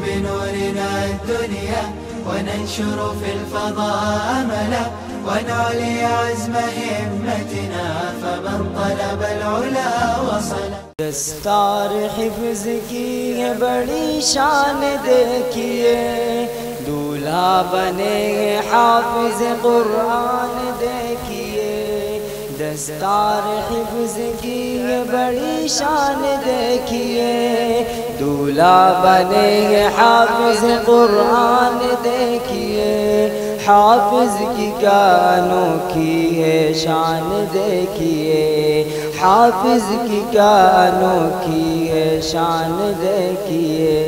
بنورنا الدنيا وننشر في الفضاء أملا ونعلي عزم همتنا فمن طلب العلا وصل. دستار حفظ کی ہے بڑی شان دیکھیے، دولہا بنے حافظ قرآن دیکھیے. دستار حفظ کی ہے بڑی شان دیکھیے، دولہا بنے حافظ قرآن دیکھیے. حافظ کی کیا انوکھی ہے شان دیکھیے، حافظ کی کیا انوکھی ہے شان دیکھیے.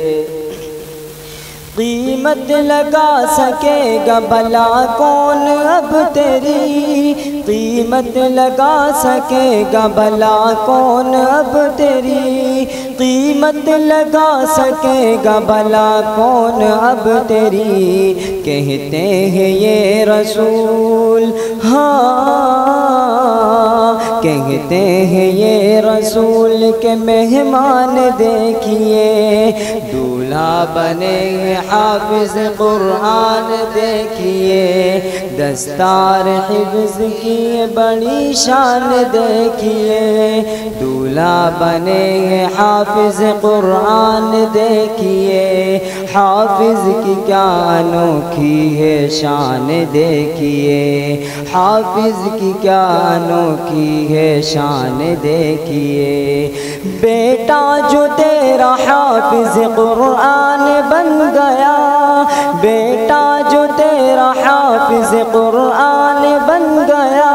قیمت لگا سکے گا بھلا کون اب تیری، قیمت لگا سکے گا بھلا کون اب تیری، قیمت لگا سکے گا بھلا کون اب تیری. کہتے ہیں یہ رسول، ہاں کہتے ہیں یہ رسول کے مہمان دیکھیے، دولہا بنے حافظ قرآن دیکھیے. دستار حفظ کی بڑی شان دیکھیے، دولہا بنے حافظ قرآن دیکھیے. حافظ کی کیا انوکھی ہے شان دیکھیے، حافظ کی کیا انوکھی ہے شان دیکھیے. بیٹا جو تیرا حافظ قرآن بن گیا، بیٹا جو تیرا حافظ قرآن بن گیا،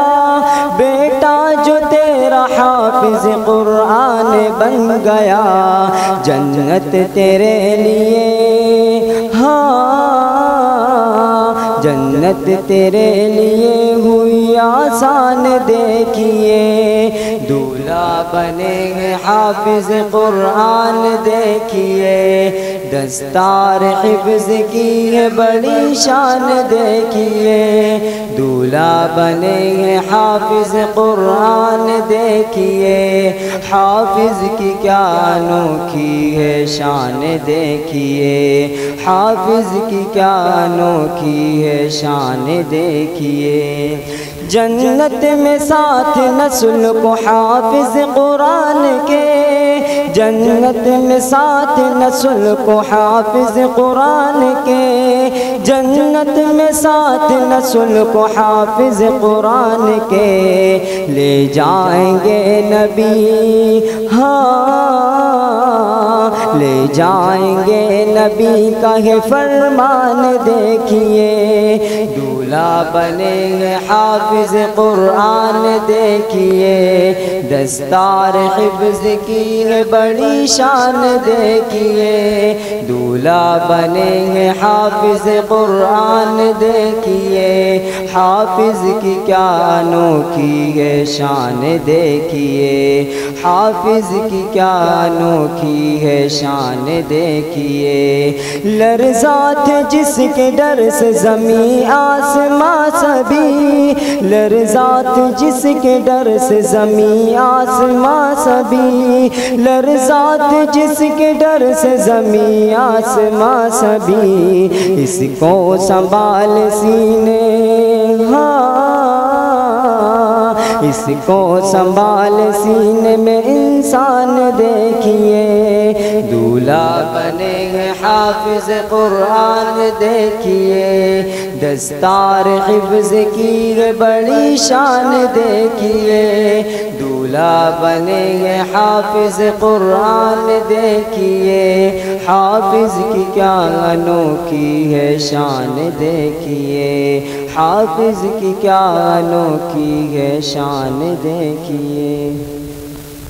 بیٹا جو تیرا حافظ قرآن بن گیا. جنت تیرے لیے، ہاں جنت تیرے لیے ہوئی آسان دیکھیے. دولہا بنے حافظ قرآن دیکھیے، دستار حفظ کی ہے بڑی شان دیکھیے. دولہا بنے حافظ قرآن دیکھیے، حافظ کی کیا انوکھی ہے شان دیکھیے، حافظ کی کیا انوکھی ہے شان دیکھیے. جنت میں ساتھ نسل کو حافظ قرآن کے، جنت میں ساتھ نسل کو حافظ قرآن کے، جنت میں ساتھ نسل کو حافظ قرآن کے. لے جائیں گے نبی، ہاں لے جائیں گے نبی کا ہے فرمان دیکھیے. دولہا بنے حافظ قرآن دیکھیے، دستار حفظ کی ہے بڑی شان دیکھیے. دولہا بنے حافظ قرآن دیکھیے، حافظ کی کیا انوکھی ہے شان دیکھیے، حافظ کی کیا انوکھی ہے شان دیکھیے. لرزات جس کے ڈر سے زمین آسماں سبھی، لرزات جس کے ڈر سے زمین آسماں سبھی، لرزات جس کے ڈر سے زمین آسماں سبھی. اس کو سنبھال سینے، ہاں اس کو سنبھال سینے میں انسان دیکھیے. دولہا بنے حافظ قرآن دیکھیے، دستار حفظ کی بڑی شان دیکھیے. دولہا بنے حافظ قرآن دیکھیے، حافظ کی کیا انوکھی ہے شان دیکھیے، حافظ کی کیا انوکھی ہے شان دیکھیے.